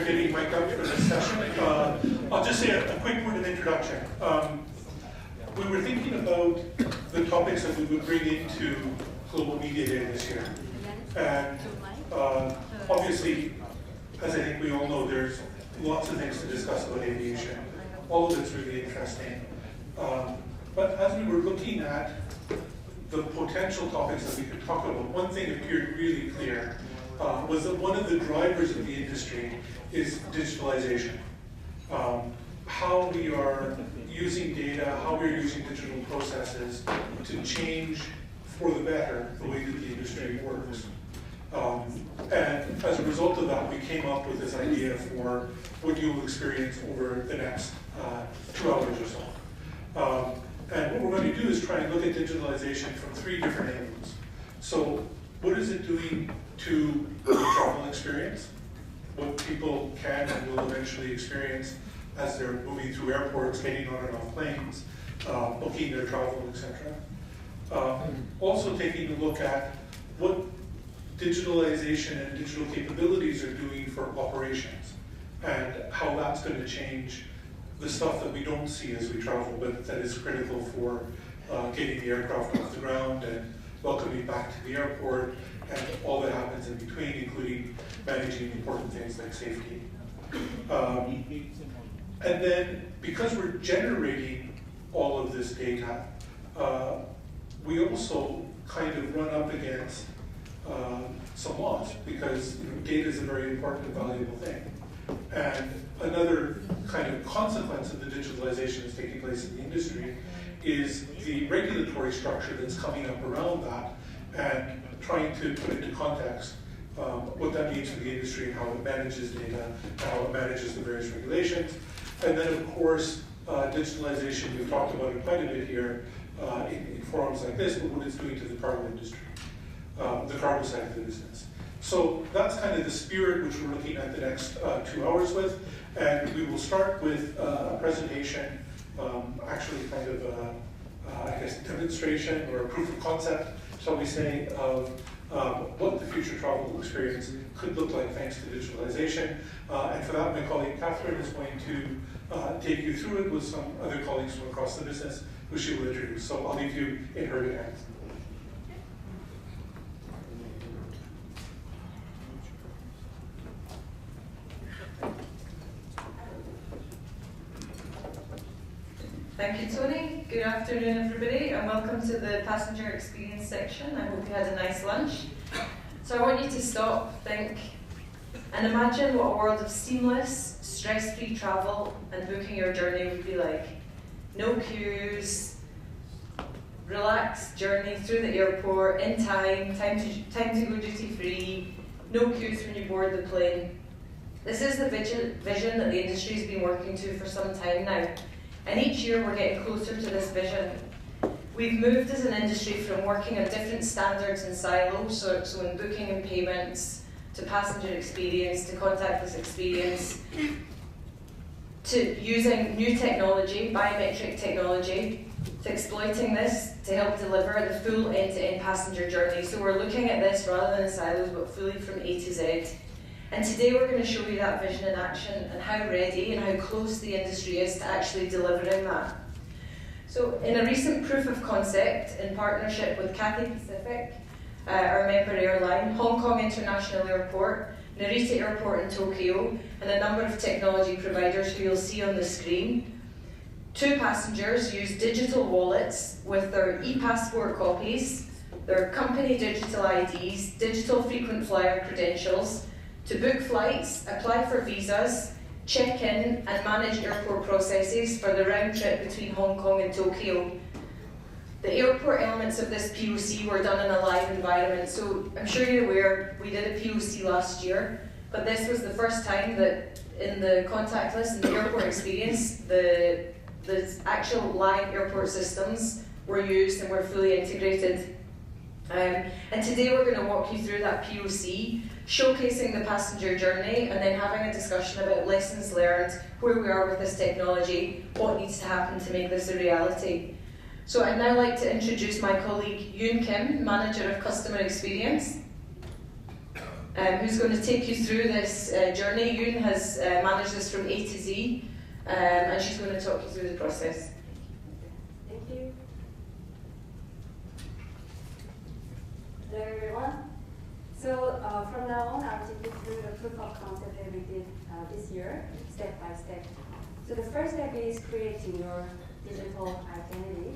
getting mic'd up for this session. I'll just say a quick word of introduction. We were thinking about the topics that we would bring into Global Media Day this year. And obviously, as I think we all know, there's lots of things to discuss about aviation. All of it's really interesting. But as we were looking at the potential topics that we could talk about, one thing appeared really clear was that one of the drivers of the industry is digitalization. How we are using data, how we're using digital processes to change for the better the way that the industry works. And as a result of that, we came up with this idea for what you'll experience over the next 2 hours or so. And what we're going to do is try and look at digitalization from 3 different angles. So what is it doing to the travel experience? What people can and will eventually experience as they're moving through airports, getting on and off planes, booking their travel, etc. Also taking a look at what digitalization and digital capabilities are doing for operations and how that's going to change the stuff that we don't see as we travel, but that is critical for getting the aircraft off the ground and welcoming back to the airport and all that happens in between, including managing important things like safety. And then, because we're generating all of this data, we also kind of run up against some loss, because data is a very important and valuable thing. And another kind of consequence of the digitalization that's taking place in the industry is the regulatory structure that's coming up around that, and trying to put into context what that means for the industry and how it manages data, and how it manages the various regulations. And then, of course, digitalization, we've talked about it quite a bit here in forums like this, but what it's doing to the cargo industry, the cargo side of the business. So that's kind of the spirit which we're looking at the next 2 hours with. And we will start with a presentation, actually kind of I guess, demonstration or a proof of concept, shall we say, of what the future travel experience could look like thanks to digitalization. And for that, my colleague Catherine is going to take you through it with some other colleagues from across the business who she will introduce. So I'll leave you in her hands. Thank you, Tony. Good afternoon, everybody, and welcome to the passenger experience section. I hope you had a nice lunch. So I want you to stop, think, and imagine what a world of seamless, stress-free travel and booking your journey would be like. No queues, relaxed journey through the airport, in time to go duty-free, no queues when you board the plane. This is the vision that the industry has been working to for some time now. And each year we're getting closer to this vision. We've moved as an industry from working on different standards and silos, so in booking and payments, to passenger experience, to contactless experience, to using new technology, biometric technology, to exploiting this to help deliver the full end-to-end passenger journey. So we're looking at this rather than silos, but fully from A to Z. And today we're going to show you that vision in action and how ready and how close the industry is to actually delivering that. So in a recent proof of concept in partnership with Cathay Pacific, our member airline, Hong Kong International Airport, Narita Airport in Tokyo, and a number of technology providers who you'll see on the screen, 2 passengers use digital wallets with their e-passport copies, their company digital IDs, digital frequent flyer credentials, to book flights, apply for visas, check in and manage airport processes for the round trip between Hong Kong and Tokyo. The airport elements of this POC were done in a live environment, so I'm sure you're aware we did a POC last year, but this was the first time that in the contactless and the airport experience, the actual live airport systems were used and were fully integrated. And today we're going to walk you through that POC, showcasing the passenger journey, and then having a discussion about lessons learned, where we are with this technology, what needs to happen to make this a reality. So I'd now like to introduce my colleague Youn Kim, Manager of Customer Experience. who's going to take you through this journey. Youn has managed this from A to Z, and she's going to talk you through the process. Thank you. Hello everyone. So from now on, I'll take you through the proof of concept that we did this year, step by step. So the first step is creating your digital identity.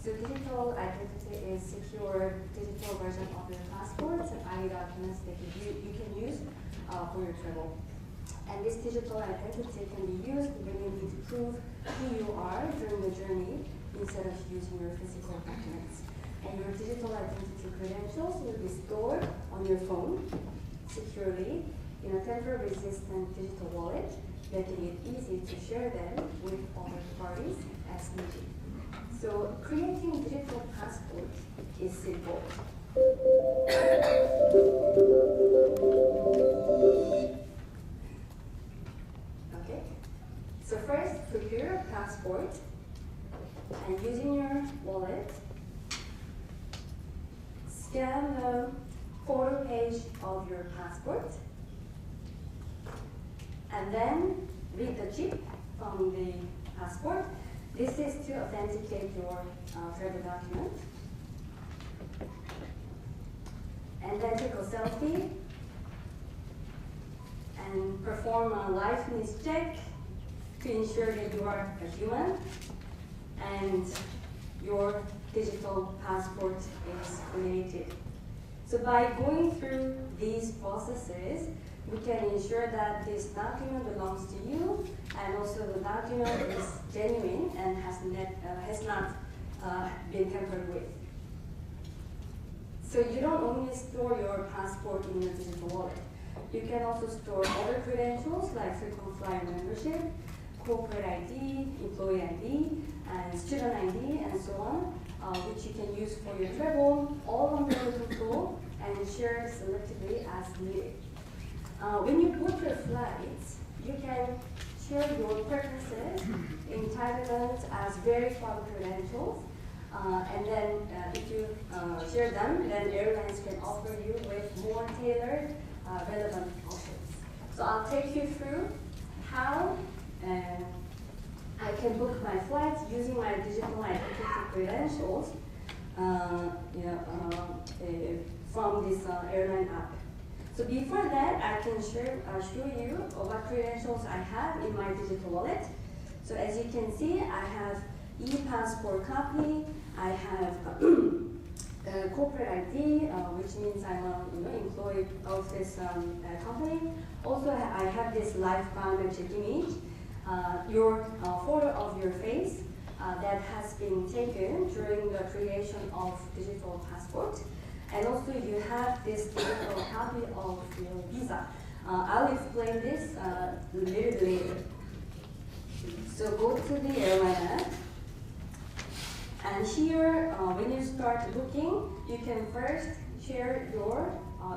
So digital identity is secure digital version of your passports and ID documents that you can use for your travel. And this digital identity can be used when you need to prove who you are during the journey instead of using your physical documents. And your digital identity credentials will be stored on your phone securely in a tamper-resistant digital wallet, making it easy to share them with other parties as needed. So creating digital passport is simple. Okay. So first, prepare a passport, and using your wallet, scan the photo page of your passport, and then read the chip from the passport. This is to authenticate your travel document. And then take a selfie and perform a liveness check to ensure that you are a human and your digital passport is created. So by going through these processes, we can ensure that this document belongs to you, and also the document is genuine and has not been tampered with. So you don't only store your passport in your digital wallet. You can also store other credentials like frequent flyer membership, corporate ID, employee ID, and student ID, and so on, which you can use for your travel, all under your control, and share selectively as needed. When you book your flights, you can share your preferences, entitlements as verified credentials, and then if you share them, then airlines can offer you with more tailored, relevant options. So I'll take you through how I can book my flights using my digital identity credentials from this airline app. So before that, I can show you what credentials I have in my digital wallet. So as you can see, I have e-passport copy, I have corporate ID, which means I'm an employee of this company. Also, I have this live biometric image, your photo of your face that has been taken during the creation of digital passport. And also you have this digital copy of your visa. I'll explain this a little later. So go to the airline app. And here, when you start booking, you can first share your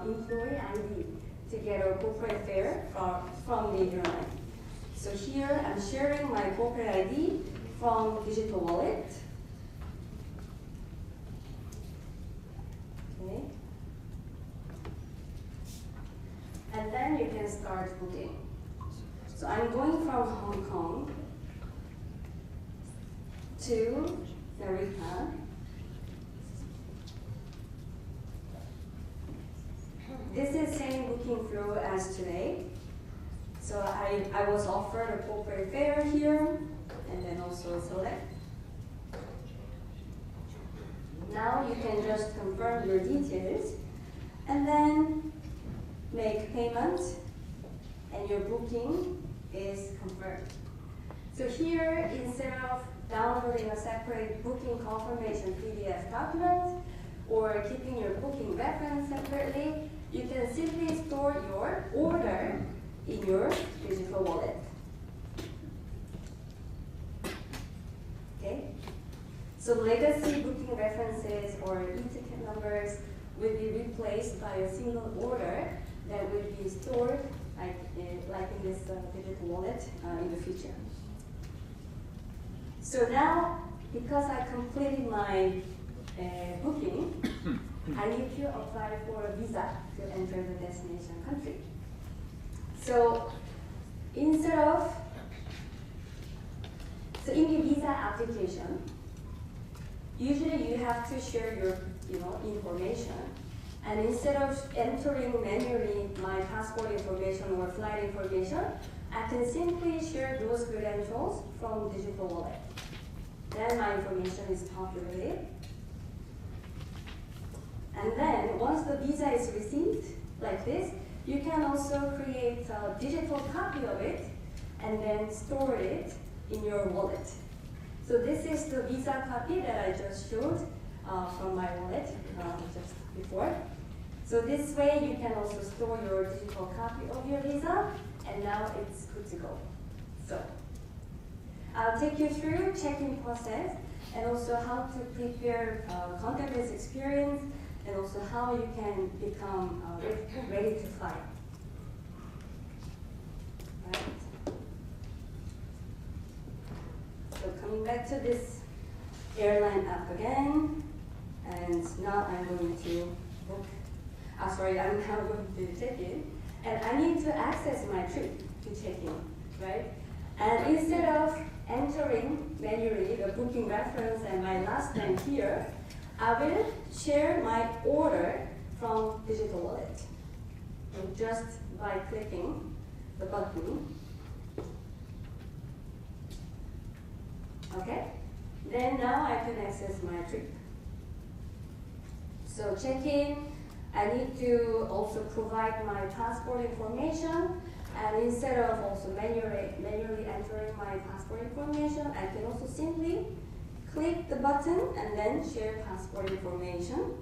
employee ID to get a corporate fare from the airline. So here, I'm sharing my corporate ID from digital wallet. Okay. And then you can start booking. So I'm going from Hong Kong to Narita. This is same booking flow as today. So I was offered a corporate fare here, and then also select. Now you can just confirm your details, and then make payment, and your booking is confirmed. So here, instead of downloading a separate booking confirmation PDF document, or keeping your booking reference separately, you can simply store your order in your digital wallet. Okay? So legacy booking references or e-ticket numbers will be replaced by a single order that will be stored like in this digital wallet in the future. So now, because I completed my booking, I need to apply for a visa to enter the destination country. So instead of, so in the visa application, usually you have to share your information. And instead of entering manually my passport information or flight information, I can simply share those credentials from digital wallet. Then my information is populated. And then once the visa is received, like this, you can also create a digital copy of it and then store it in your wallet. So this is the visa copy that I just showed from my wallet just before. So this way you can also store your digital copy of your visa, and now it's good to go. So I'll take you through check-in process and also how to prepare contactless experience, and also how you can become ready to fly. Right. So coming back to this airline app again, and now I'm going to book. I'm now going to check in, and I need to access my trip to check in, right? And instead of entering manually the booking reference and my last name here, I will share my order from digital wallet. And just by clicking the button. Okay? Then now I can access my trip. So check-in, I need to also provide my passport information, and instead of also manually entering my passport information, I can also simply click the button and then share passport information.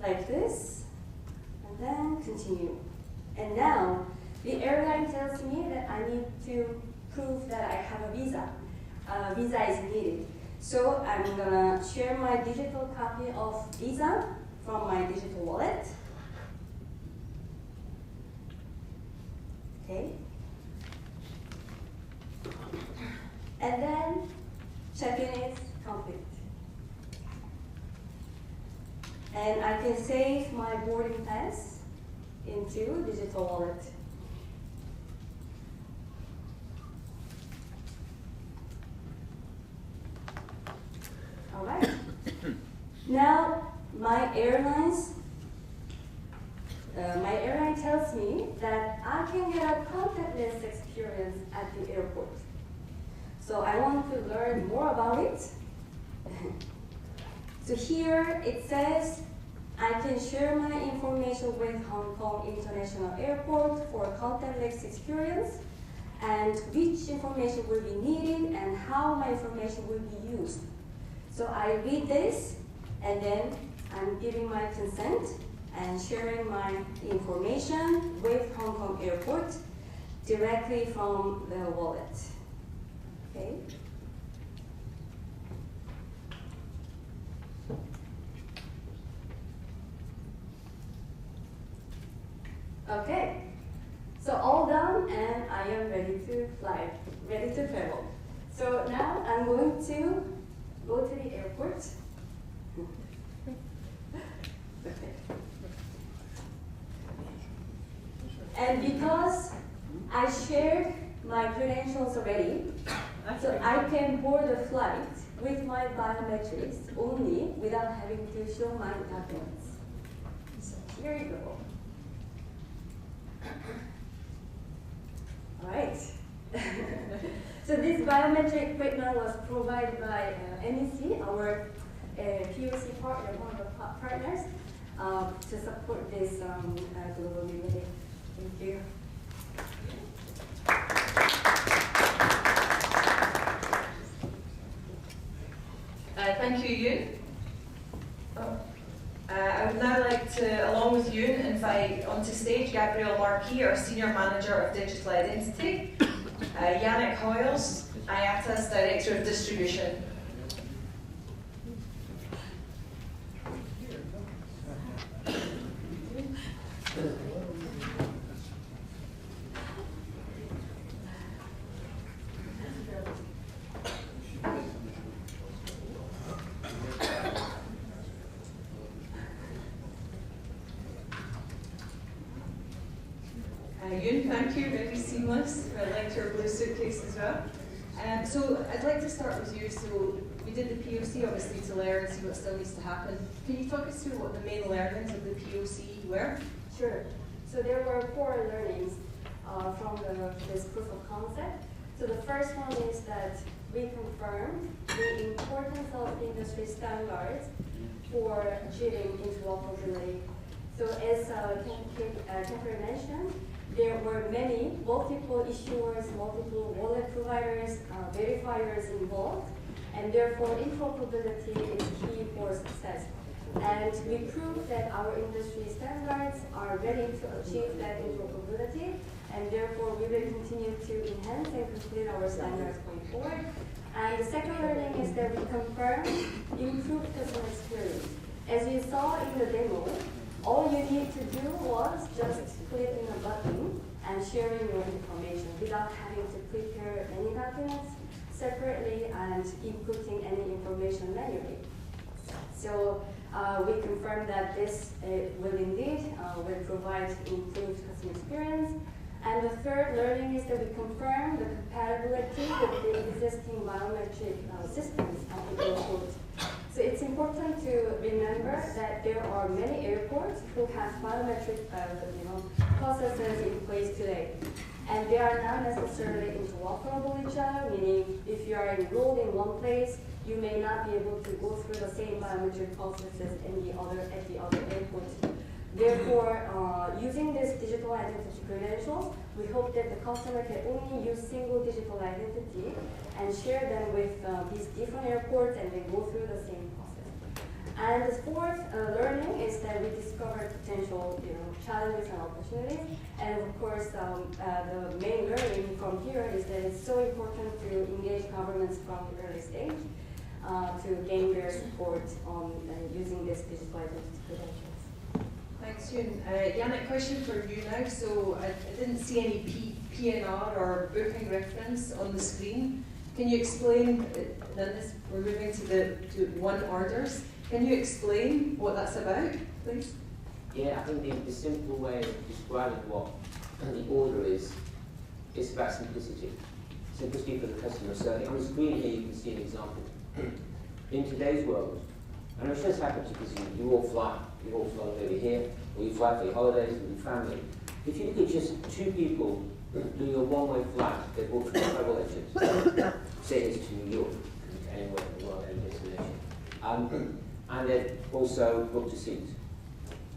Like this, and then continue. And now, the airline tells me that I need to prove that I have a visa. Visa is needed. So I'm gonna share my digital copy of visa from my digital wallet. Okay. And then check-in is complete. And I can save my boarding pass into digital wallet. All right. Now my airline tells me that I can get a contactless experience at the airport. So I want to learn more about it. So here it says I can share my information with Hong Kong International Airport for contactless experience, and which information will be needed and how my information will be used. So I read this, and then I'm giving my consent and sharing my information with Hong Kong Airport directly from the wallet. Okay. Okay. So all done, and I am ready to fly, ready to travel. So now I'm going to go to the airport. Okay. And because I shared my credentials already, so I can board the flight with my biometrics only without having to show my documents. So here you go. All right. So this biometric equipment was provided by NEC, our POC partner, one of the partners, to support this global mobility. Thank you. Thank you, Youn. I would now like to, along with Youn, invite onto stage Gabrielle Marquis, our Senior Manager of Digital Identity, Yanik Hoyles, IATA's Director of Distribution. Youn, thank you, very seamless. I liked your blue suitcase as well. So I'd like to start with you. So we did the POC obviously to learn, see what still needs to happen. Can you talk us through what the main learnings of the POC were? Sure. So there were 4 learnings from this proof of concept. So the first one is that we confirmed the importance of industry standards for achieving interoperability. So as Catherine mentioned, there were many multiple issuers, multiple wallet providers, verifiers involved, and therefore interoperability is key for success. And we proved that our industry standards are ready to achieve that interoperability, and therefore we will continue to enhance and complete our standards going forward. And the second learning is that we confirmed improved customer experience. As you saw in the demo, all you need to do was just clicking a button and sharing your information without having to prepare any documents separately and inputting any information manually. So we confirm that this will indeed will provide improved customer experience. And the third learning is that we confirm the compatibility with the existing biometric systems at the airport. So it's important to remember that there are many airports who have biometric processes in place today. And they are not necessarily interoperable with each other, meaning if you are enrolled in one place, you may not be able to go through the same biometric processes at the other airports. Therefore, using this digital identity credentials, we hope that the customer can only use single digital identity and share them with these different airports and then go through the same process. And the fourth learning is that we discovered potential challenges and opportunities. And of course, the main learning from here is that it's so important to engage governments from the early stage to gain their support on using this digital identity credentials. Thanks, Youn. Yanik, question for you now. So I didn't see any PNR or booking reference on the screen. Can you explain, then we're moving to one orders. Can you explain what that's about, please? Yeah, I think the simple way of describing what the order is about simplicity. Simplicity for the customer. So on the screen here you can see an example. In today's world, and I'm sure it's happened to you because you all fly over here, or you fly for your holidays with your family. If you look at just 2 people doing a one-way flight, they book from a travel agent, say it's to New York, anywhere in the world, any destination, and they've also booked a seat.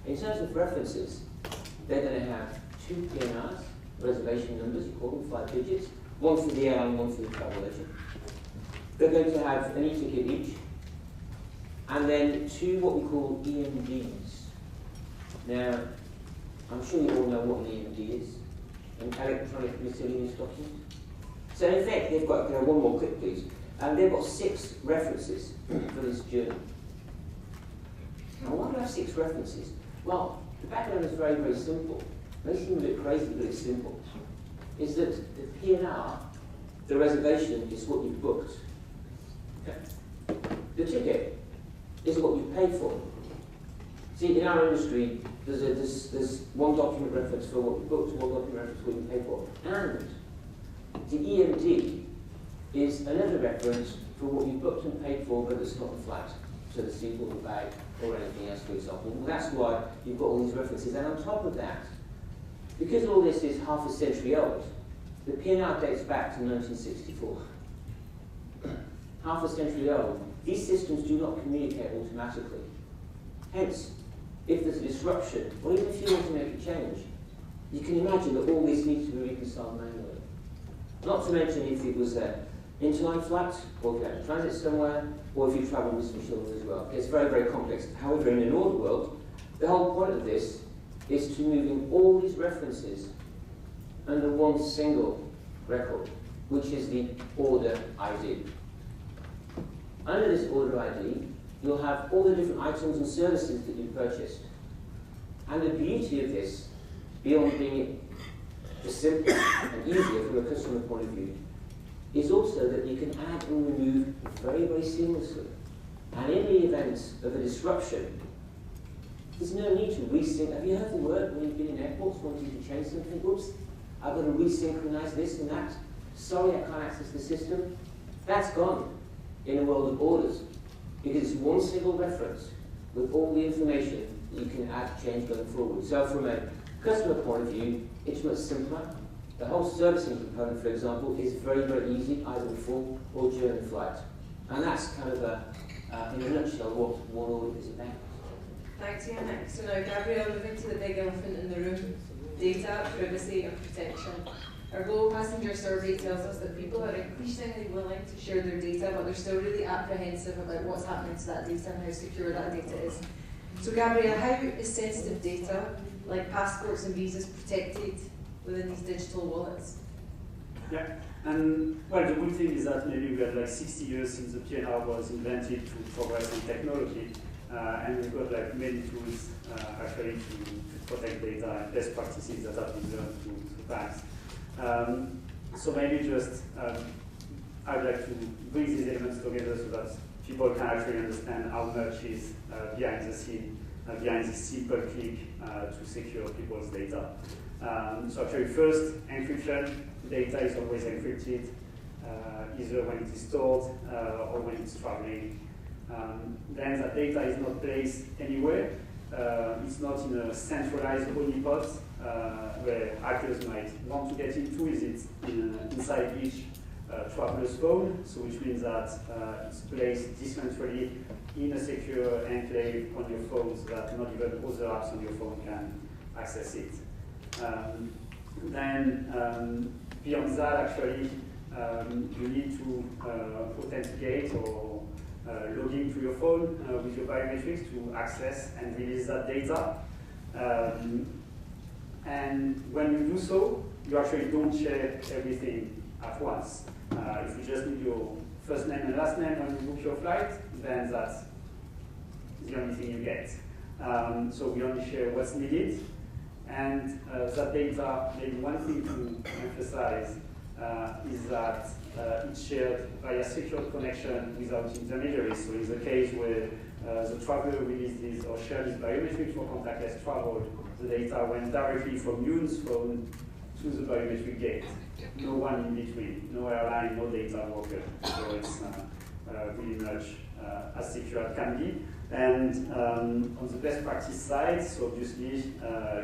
In terms of references, they're going to have 2 PNRs, reservation numbers, you call them 5 digits, one for the airline, one for the travel agent. They're going to have an e-ticket each, and then 2 what we call EMDs. Now, I'm sure you all know what an EMD is, an electronic miscellaneous document. So in fact, they've got, one more clip please, and they've got 6 references for this journey. Now why do I have 6 references? Well, the background is very, very simple. It may seem a bit crazy, but it's simple. Is that the PNR, the reservation, is what you booked. Okay. The ticket is what you paid for. See, in our industry, there's one document reference for what you booked, one document reference for what you paid for. And the EMD is another reference for what you booked and paid for, but it's not a flight. So the seat or the bag or anything else, for example. And that's why you've got all these references. And on top of that, because all this is half a century old, the PNR dates back to 1964. Half a century old. These systems do not communicate automatically. Hence, if there's a disruption, or even if you want to make a change, you can imagine that all this needs to be reconciled manually. Not to mention if it was an interline flight, or if you had a transit somewhere, or if you travel with some children as well. It's very, very complex. However, in an order world, the whole point of this is to moving all these references under one single record, which is the order ID. Under this order ID, you'll have all the different items and services that you purchased. And the beauty of this, beyond being just simple and easier from a customer point of view, is also that you can add and remove very, very seamlessly. And in the event of a disruption, There's no need to resync. Have you heard the word when you've been in airports wanting to change something? Oops, I've got to resynchronize this and that. Sorry, I can't access the system. That's gone in a world of borders, because it's one single reference with all the information that you can add, change going forward. So from a customer point of view, it's much simpler. The whole servicing component, for example, is very, very easy, either before or during flight. And that's kind of, in a nutshell, what one audit is about. Thanks, Yanik. So now, Gabrielle, moving to the big elephant in the room, data, privacy and protection. Our global passenger survey tells us that people are increasingly willing to share their data, but they're still really apprehensive about what's happening to that data and how secure that data is. So Gabrielle, how is sensitive data, like passports and visas, protected within these digital wallets? Yeah, and well, the good thing is that maybe we had like 60 years since the PNR was invented to progress in technology, and we've got like many tools actually to protect data and best practices that have been learned to banks. So maybe just I'd like to bring these elements together so that people can actually understand how much is behind the scene, behind this simple click to secure people's data. So actually first, encryption. Data is always encrypted, either when it is stored or when it's traveling. Then that data is not placed anywhere. It's not in a centralized honeypot where hackers might want to get into. Is it inside each traveler's phone? So which means that it's placed decentrally in a secure enclave on your phone so that not even other apps on your phone can access it. Then beyond that, actually, you need to authenticate or log into your phone with your biometrics to access and release that data. And when you do so, you actually don't share everything at once. If you just need your first name and last name when you book your flight, then that's the only thing you get. So we only share what's needed. And that data, maybe one thing to emphasize is that it's shared via secured connection without intermediaries. So in the case where the traveler releases or shared his biometrics for contactless travel, the data went directly from Youn's phone to the biometric gate. No one in between, no airline, no data broker. So it's really much as secure as can be. And on the best practice side, so obviously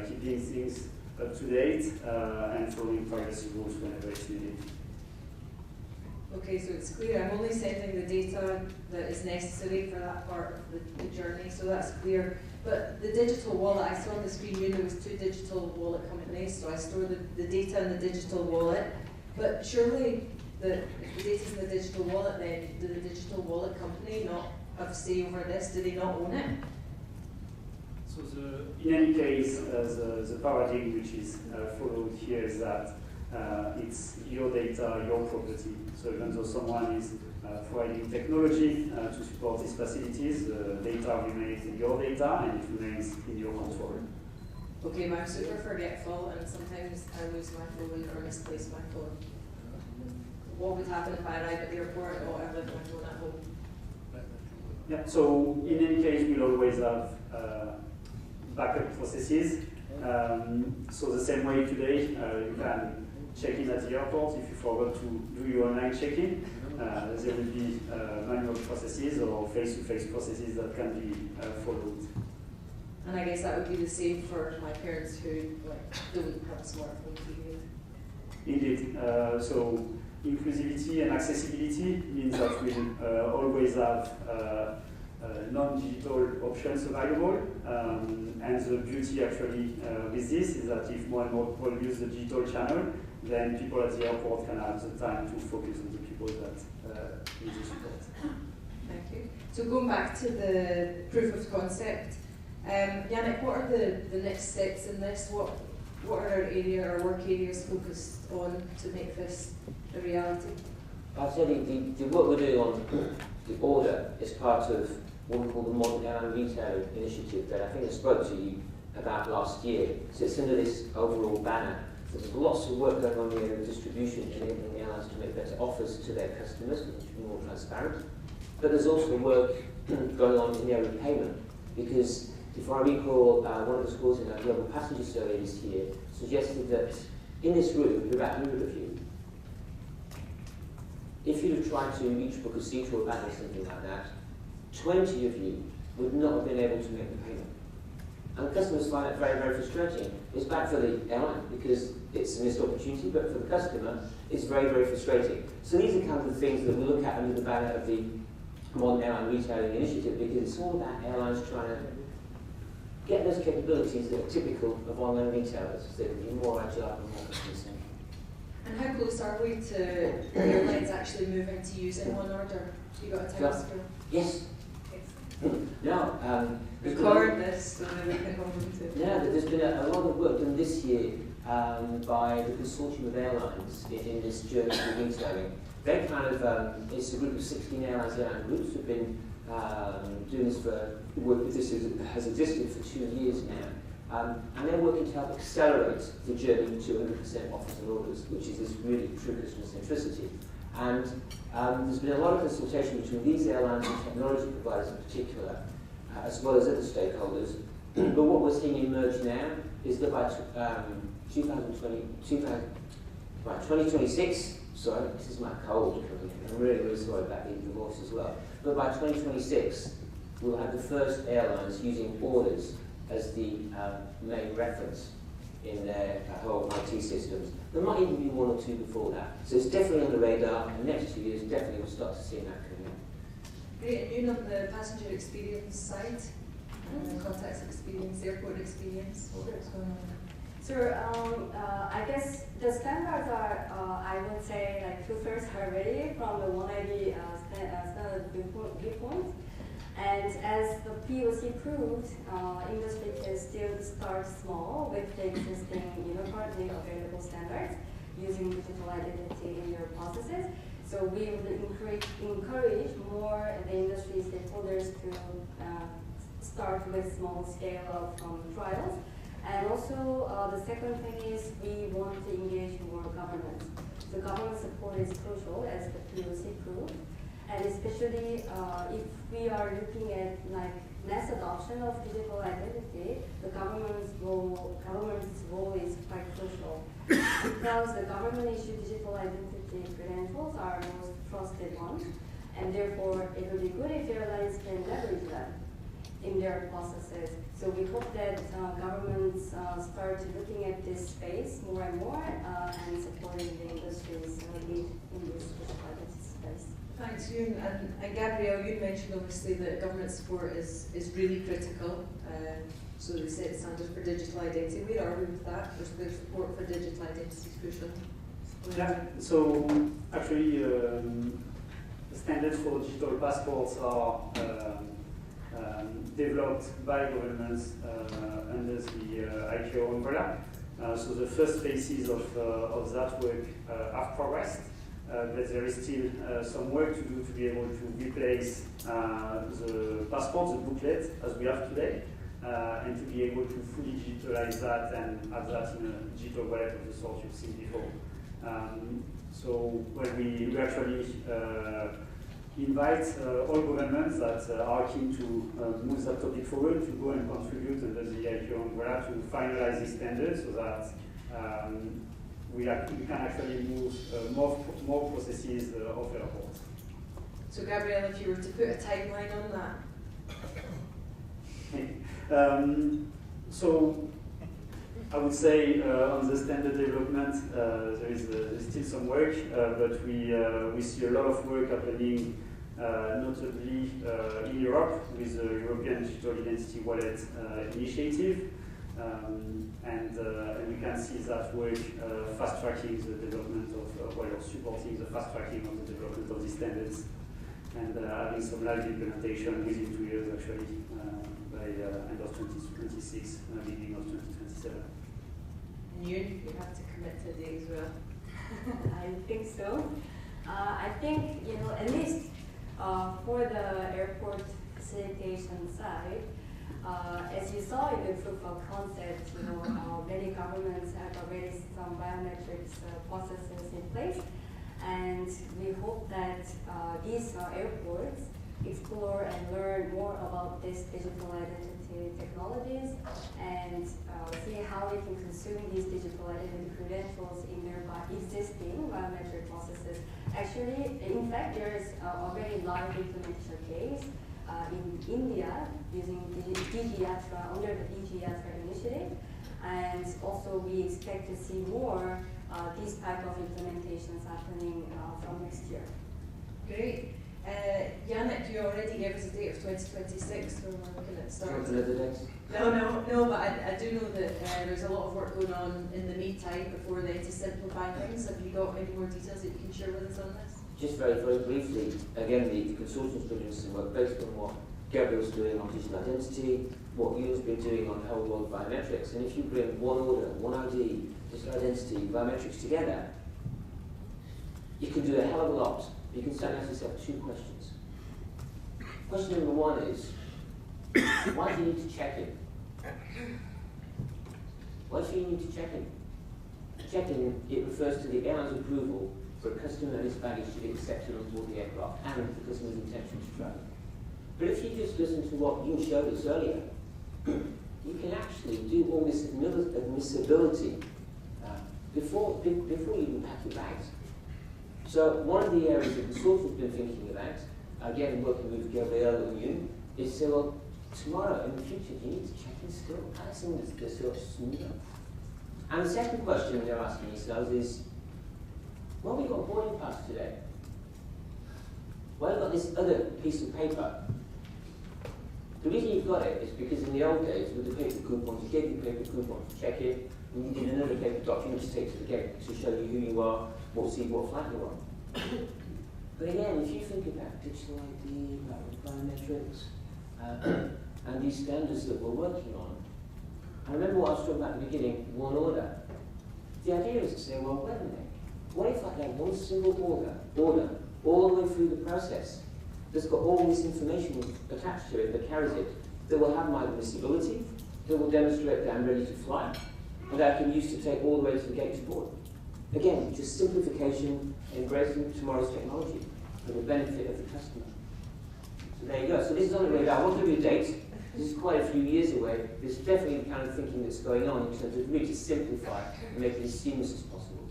keeping things up to date and following privacy rules whenever it's needed. Okay, so it's clear I'm only sending the data that is necessary for that part of the journey, so that's clear. But the digital wallet, I saw on the screen here there was 2 digital wallet companies, so I store the data in the digital wallet. But surely if the data's in the digital wallet, then do the digital wallet company not have say over this? Do they not own it? So in any case, the paradigm which is followed here is that it's your data, your property. So even though someone is providing technology to support these facilities, the data remains your data and it remains in your control. Okay, but I'm super forgetful and sometimes I lose my phone or misplace my phone. What would happen if I arrive at the airport or I left my phone at home? Yeah, so in any case, we'll always have backup processes. So the same way today, you can check in at the airport if you forgot to do your online check-in. There will be manual processes or face-to-face processes that can be followed. And I guess that would be the same for my parents who don't have a smartphone TV. Indeed. So inclusivity and accessibility means that we'll always have non-digital options available. And the beauty actually with this is that if more and more people use the digital channel, then people at the airport can have the time to focus on the people that need the support. Thank you. So going back to the proof of concept, Yanik, what are the next steps in this? What are our work areas focused on to make this a reality? I'll tell you, the work we're doing on the order is part of what we call the Modern Airline Retail Initiative that I think I spoke to you about last year. So it's under this overall banner. There's lots of work going on here in distribution, enabling the airlines to make better offers to their customers, which will be more transparent. But there's also work going on in aero payment, because if I recall, one of the scores in our global passenger survey this year suggested that in this room, there are about 100 of you. If you'd have tried to each book a seat or a bag or something like that, 20 of you would not have been able to make the payment. And customers find it very, very frustrating. It's bad for the airline because it's a missed opportunity, but for the customer, it's very, very frustrating. So these are kind of the things that we look at under the banner of the Modern Airline Retailing Initiative, because it's all about airlines trying to get those capabilities that are typical of online retailers, so they can be more agile and more customer-centric. And how close are we to airlines actually moving to using one order? You got a time scale? Yes. No. Record this so that we can hold them to. Yeah, there's been a lot of work done this year by the consortium of airlines in this journey to retailing. They kind of, it's a group of 16 airline groups who've been doing this for, work this has existed for 2 years now. And they're working to help accelerate the journey to 100% offers and orders, which is this really true customer centricity. And there's been a lot of consultation between these airlines and technology providers in particular, as well as other stakeholders. But what we're seeing emerge now is that by 2026, sorry, this is my cold coming in, I'm really, really sorry about the voice as well. But by 2026, we'll have the first airlines using orders as the main reference in their whole IT systems. There might even be 1 or 2 before that. So it's definitely on the radar, and the next 2 years definitely we'll start to see that coming in. Great, and you on the passenger experience side, contacts experience, airport experience, what's going on there? So I guess the standards are, I would say, like 2/3 are ready from the 180 standard viewpoint. And as the POC proved, industry can still start small with the existing, currently available standards using digital identity in their processes. So we would encourage more the industry stakeholders to start with small scale of trials. And also the second thing is we want to engage more government. So government support is crucial as the POC proved. And especially if we are looking at mass adoption of digital identity, the government's role is quite crucial. Because the government issued digital identity credentials are most trusted ones, and therefore it would be good if airlines can leverage them in their processes. So we hope that governments start looking at this space more and more and supporting the industry's lead in this digital identity space. Thanks, Youn. And Gabrielle, you mentioned obviously that government support is really critical. So they set standards for digital identity. Where are we with that? Their support for digital identity is crucial. Yeah, so actually the standards for digital passports are developed by governments under the IATA umbrella. So the first phases of that work have progressed. But there is still some work to do to be able to replace the passport, the booklet, as we have today, and to be able to fully digitalize that and have that in a digital wallet of the sort you've seen before. So when we actually invite all governments that are keen to move that topic forward to go and contribute under the IATA umbrella to finalize these standards so that we can actually move more processes of airports. So Gabrielle, if you were to put a timeline on that? So I would say on the standard development there is still some work, but we see a lot of work happening notably in Europe with the European Digital Identity Wallet initiative. And we can see that work fast-tracking the development of, or supporting the fast-tracking of the development of these standards, and having some live implementation within 2 years actually, by end of 2026, beginning of 2027. And you have to commit to a date as well. I think so. I think, at least for the airport facilitation side, as you saw in the proof of concept, many governments have already some biometrics processes in place, and we hope that these airports explore and learn more about this digital identity technologies and see how they can consume these digital identity credentials in their existing biometric processes. Actually, in fact, there is a very live implementation case in India using IATA under the IATA initiative, and also we expect to see more these type of implementations happening from next year. Great. Yanik, you already gave us a date of 2026 when we're looking at starting. Another date? No, but I do know that there's a lot of work going on in the meantime before then to simplify things. Have you got any more details that you can share with us on this? Just very, very briefly, again, the consultants been doing some work based on what Gabriel's doing on digital identity, what Youn's been doing on whole world biometrics, and if you bring one order, one ID, digital identity, biometrics together, you can do a hell of a lot. You can start asking yourself two questions. Question number one is, why do you need to check in? Why do you need to check in? Check-in, it refers to the airline's approval for a customer and his baggage to be accepted on board the aircraft and the customer's intention to travel. But if you just listen to what you showed us earlier, you can actually do all this admissibility before you even pack your bags. So one of the areas that the consultant's been thinking about, again working with Gabriel and Youn, is say, well, tomorrow in the future, do you need to check in still? How does this sort of smoother? And the second question they're asking themselves is, well, we've got a boarding pass today. Well, I've got this other piece of paper. The reason you've got it is because in the old days, with the paper coupons, you gave the paper coupon to check in, and you did another paper document to take to the gate to show you who you are, what seat, what flight you're on. But again, if you think about digital ID, about biometrics, and these standards that we're working on, I remember what I was talking about at the beginning, one order. The idea is to say, well, wait a minute, what if I had one single order all the way through the process that's got all this information attached to it that carries it, that will have my admissibility, that will demonstrate that I'm ready to fly, and that I can use to take all the way to the gate to board. Again, just simplification, embracing tomorrow's technology for the benefit of the customer. So there you go. So this is on the radar. I won't give you a date. This is quite a few years away. There's definitely the kind of thinking that's going on in terms of really to simplify and make it as seamless as possible.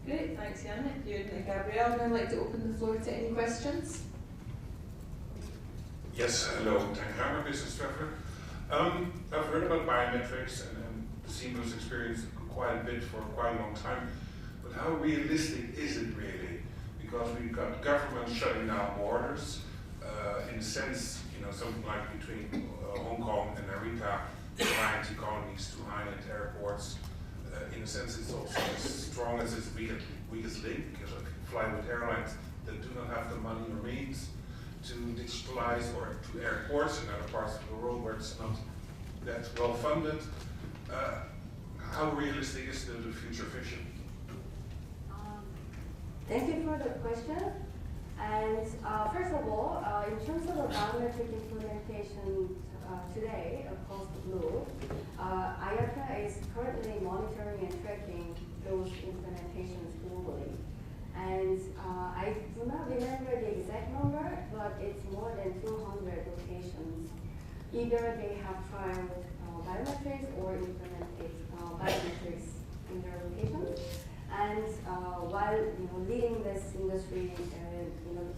Great, thanks Yanik. You and Gabrielle, I'd like to open the floor to any questions. Yes, hello, Tank Business Traveler. I've heard about biometrics and the seamless experience quite a bit for quite a long time, but how realistic is it really? Because we've got governments shutting down borders, in a sense, you know, something like between Hong Kong and Narita, giant economies, two high-end airports. In a sense, it's also as strong as its weakest link, because I fly with airlines that do not have the money or means to digitalize, or to airports in other parts of the world where it's not that well funded. How realistic is the future vision? Thank you for the question. And first of all, in terms of the biometric implementation today across the globe, IATA is currently monitoring and tracking those implementations globally. And I do not remember the exact number, but it's more than 200 locations. Either they have trialed biometrics or implemented biometrics in their locations. And while leading this industry,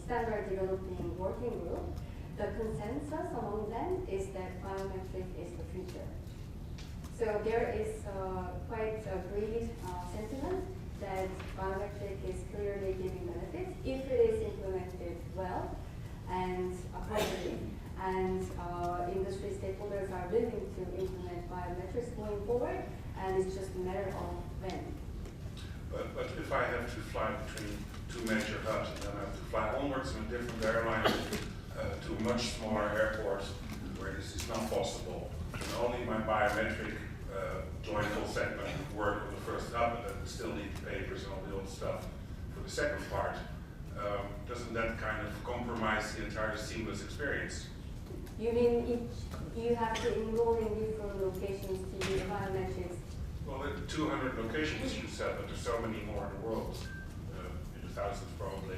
standard developing working group, the consensus among them is that biometric is the future. So there is quite a great sentiment that biometric is clearly giving benefits if it is implemented well and appropriately. And industry stakeholders are willing to implement biometrics going forward, and it's just a matter of when. But if I have to fly between two major hubs and then I have to fly onwards in a different airline to a much smaller airport where this is not possible, and only my biometric joyful segment would work on the first hub, and then we still need the papers and all the old stuff for the second part, doesn't that kind of compromise the entire seamless experience? You mean if you have to enroll in different locations to do biometrics? Well, there are 200 locations you said, but there's so many more in the world, in the thousands probably,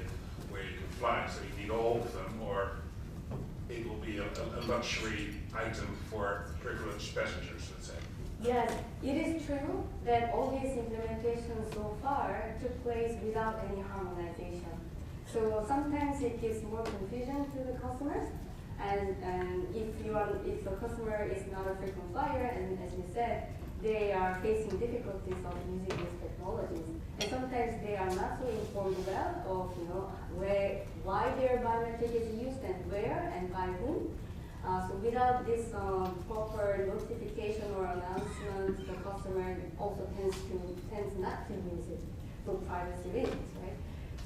where you can fly. So you need all of them, or it will be a luxury item for privileged passengers, let's say. Yes, it is true that all these implementations so far took place without any harmonization. So sometimes it gives more confusion to the customers, and if the customer is not a frequent flyer, and as you said, they are facing difficulties of using these technologies, and sometimes they are not so informed well of why their biometric is used and where and by whom. So without this proper notification or announcement, the customer also tends not to use it for privacy reasons, right?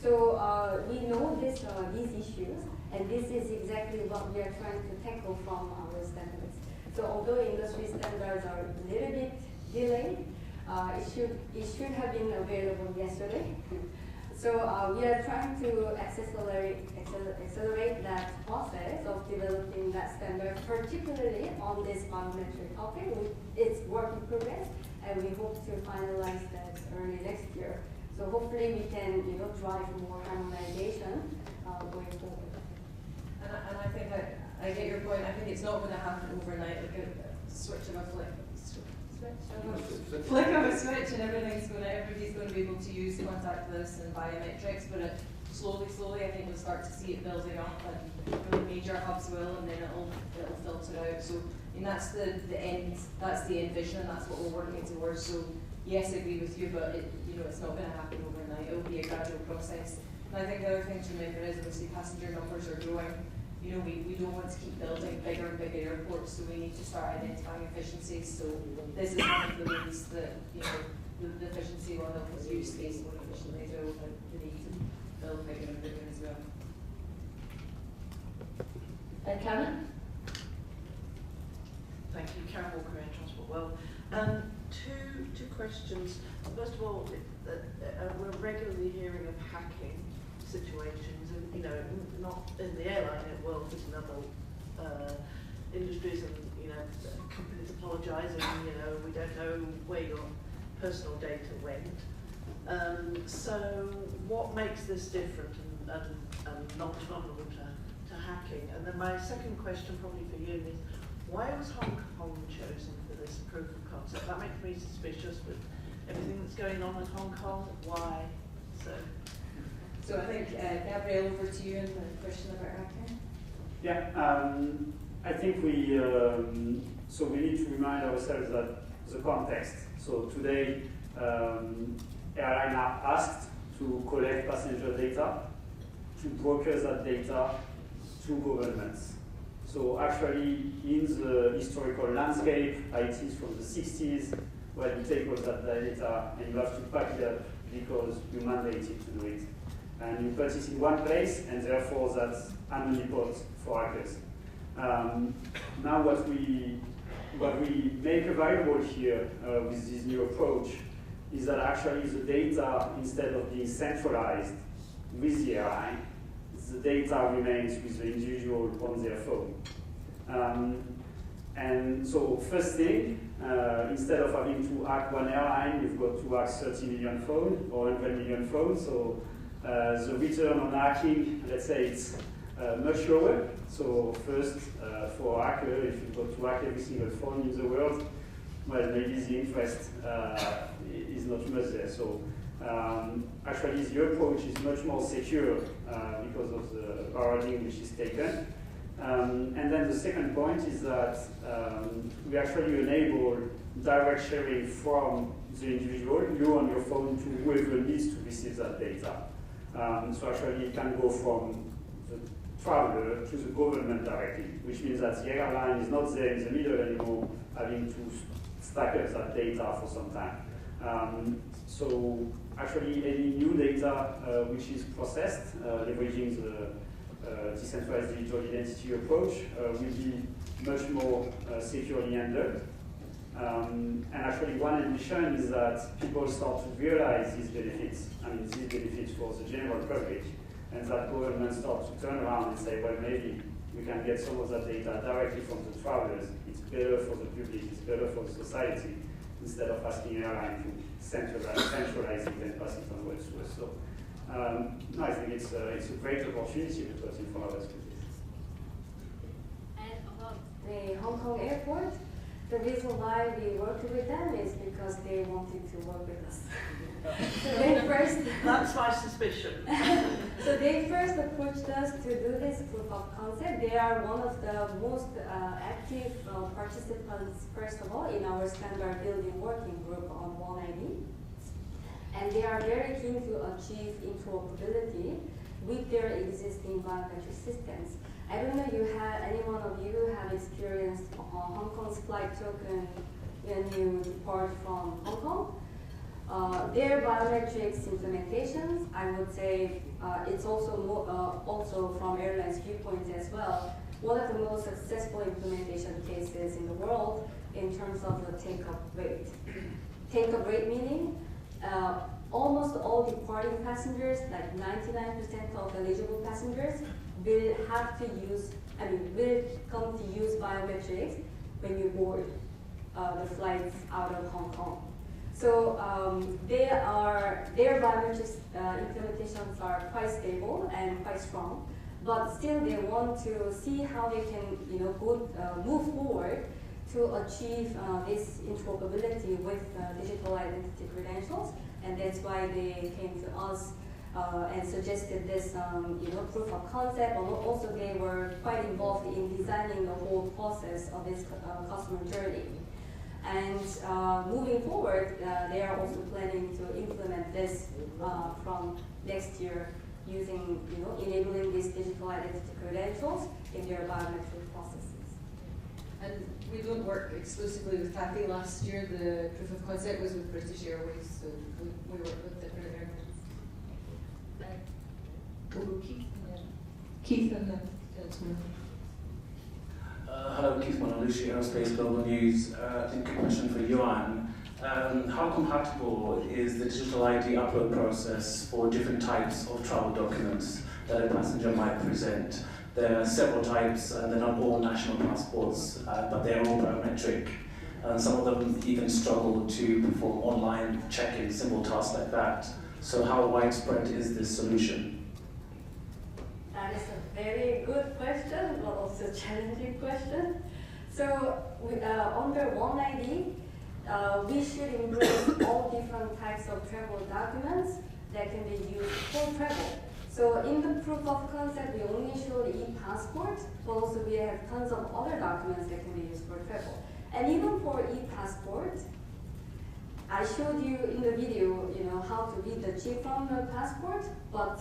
So we know these issues, and this is exactly what we are trying to tackle from our standards. So although industry standards are a little bit delayed, it should have been available yesterday. So we are trying to accelerate that process of developing that standard, particularly on this biometric topic. It's work in progress, and we hope to finalize that early next year. So hopefully we can drive more harmonization going forward. And I think I get your point. I think it's not going to happen overnight, like a switch of a flick of a switch, and everybody's going to be able to use contactless and biometrics. But slowly, I think we'll start to see it building up, and really major hubs will, and then it'll filter out. So, and that's the end. That's the end vision, and that's what we're working towards. So, yes, I agree with you, but it's not going to happen overnight. It will be a gradual process. And I think the other thing to remember is, obviously, passenger numbers are growing. We don't want to keep building bigger and bigger airports, so we need to start identifying efficiencies. So this is one of the ways that the efficiency will help us use space more efficiently as well, but we need to build bigger and bigger as well. Karen? Thank you, Karen Walker, Air Transport World. Two questions. First of all, we're regularly hearing of hacking situations, and not in the airline world, but in other industries, and companies apologising. We don't know where your personal data went. So, what makes this different and not vulnerable to hacking? And then my second question, probably for you, is why was Hong Kong chosen for this proof of concept? That makes me suspicious with everything that's going on in Hong Kong. Why? So I think, Gabrielle, over to you and the question about hacking. Yeah, I think we need to remind ourselves that the context. So today, airlines are asked to collect passenger data, to broker that data to governments. So actually, in the historical landscape, IT is from the 60s, where you take all that data and you have to pack it up because you mandated to do it. And you put it in one place, and therefore that's an honeypot for hackers. Now what we make available here with this new approach is that actually the data, instead of being centralized with the airline, the data remains with the individual on their phone. And so first thing, instead of having to hack one airline, you've got to hack 30 million phones or 100 million phones. So the return on hacking, let's say it's much lower. So first, for a hacker, if you've got to hack every single phone in the world, well, maybe the interest is not much there. So actually, the approach is much more secure because of the paradigm which is taken. And then the second point is that we actually enable direct sharing from the individual, you on your phone, to whoever needs to receive that data. So actually it can go from the traveler to the government directly, which means that the airline is not there in the middle anymore, having to stack up that data for some time. So actually any new data which is processed, leveraging the decentralized digital identity approach, will be much more securely handled. And actually one addition is that people start to realize these benefits, for the general public, and that governments start to turn around and say, well, maybe we can get some of that data directly from the travelers. It's better for the public, it's better for the society, instead of asking airline to centralize it and pass it on to us. So I think it's a great opportunity to put in front of us with this. the Hong Kong airport. The reason why we worked with them is because they wanted to work with us. So they first That's my suspicion. so they first approached us to do this proof of concept. They are one of the most active participants, first of all, in our standard building working group on 190. And they are very keen to achieve interoperability with their existing biometric systems. I don't know any one of you have experienced Hong Kong's flight token when you depart from Hong Kong. Their biometrics implementations, I would say, it's also also from airlines' viewpoint as well, one of the most successful implementation cases in the world in terms of the take-up rate. Take-up rate meaning almost all departing passengers, like 99% of eligible passengers, will come to use biometrics when you board the flights out of Hong Kong. So their biometrics implementations are quite stable and quite strong, but still they want to see how they can move forward to achieve this interoperability with digital identity credentials, and that's why they came to us and suggested this proof of concept. Also, they were quite involved in designing the whole process of this customer journey. And moving forward, they are also planning to implement this from next year, using enabling these digital identity credentials in their biometric processes. And we don't work exclusively with Cathay. Last year, the proof of concept was with British Airways, so we work with different airlines. Keith. Keith and then Hello, Keith Monalushi, Aerospace Global News. I think a question for Youn. How compatible is the digital ID upload process for different types of travel documents that a passenger might present? There are several types, and they're not all national passports, but they're all biometric. And some of them even struggle to perform online check-in, simple tasks like that. So how widespread is this solution? That is a very good question, but also a challenging question. So under 190, we should embrace all different types of travel documents that can be used for travel. So in the proof of concept, we only showed e-passport, but also we have tons of other documents that can be used for travel. And even for e-passport, I showed you in the video, how to read the chip from the passport, but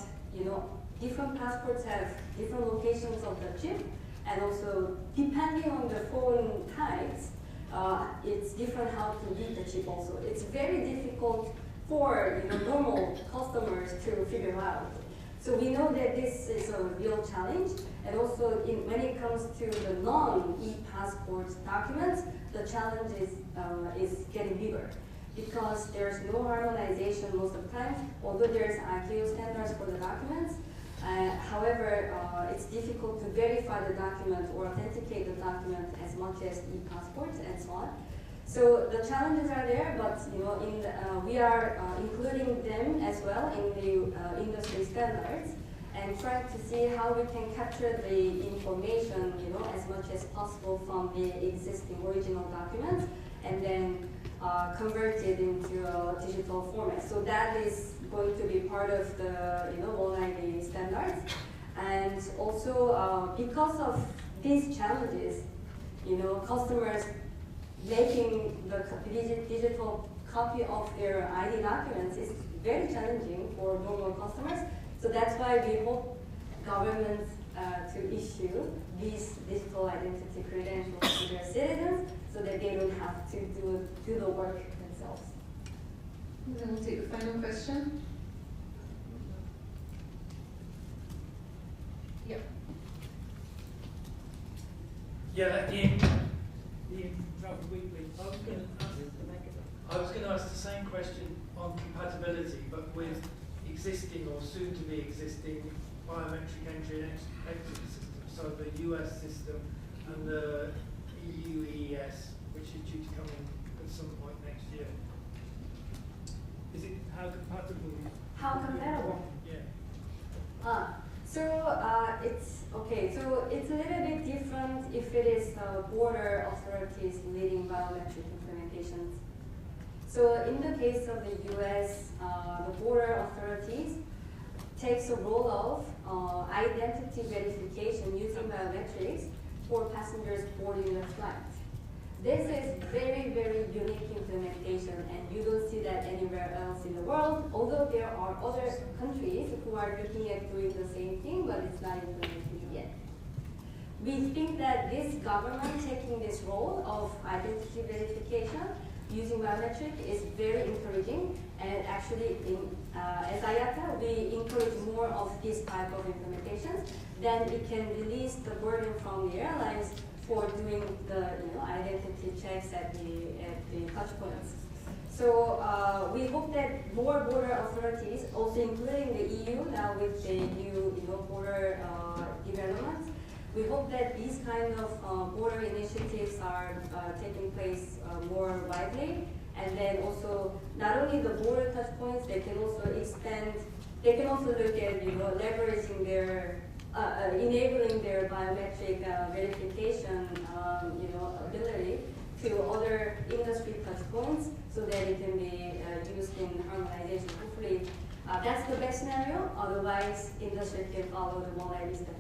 different passports have different locations of the chip, and also depending on the phone types, it's different how to read the chip also. It's very difficult for normal customers to figure out. So we know that this is a real challenge, and also when it comes to the non-e-passport documents, the challenge is getting bigger, because there's no harmonization most of the time, although there's ICAO standards for the documents. However, it's difficult to verify the document or authenticate the document as much as e-passports and so on. So the challenges are there, but we are including them as well in the industry standards, and trying to see how we can capture the information as much as possible from the existing original documents, and then convert it into a digital format. So that is going to be part of the 190 standards. And also because of these challenges, customers making the digital copy of their ID documents is very challenging for normal customers. So that's why we hope governments to issue these digital identity credentials to their citizens, so that they don't have to do the work themselves. And then we'll take the final question. Yep. Yeah, Ian Travel Weekly. I was going to ask the same question on compatibility, but with existing or soon to be existing biometric entry and exit systems. So the US system and the EU EES, which is due to come in at some point next year. Is it how compatible? How compatible? Yeah. So it's Okay, so it's a little bit different if it is border authorities leading biometric implementations. So in the case of the US, the border authorities takes a role of identity verification using biometrics for passengers boarding the flight. This is very, very unique implementation, and you don't see that anywhere else in the world, although there are other countries who are looking at doing the same thing, but it's not implemented yet. We think that this government taking this role of identity verification using biometric is very encouraging, and actually as IATA, we encourage more of this type of implementations. Then we can release the burden from the airlines for doing the identity checks at the touch points. So we hope that more border authorities, also including the EU now with the new border developments, we hope that these kind of border initiatives are taking place more widely, and then also not only the border touch points, they can also extend. They can also look at leveraging their enabling their biometric verification ability to other industry touch points, so that it can be used in harmonization. Hopefully, that's the best scenario. Otherwise, industry can follow the one I listed.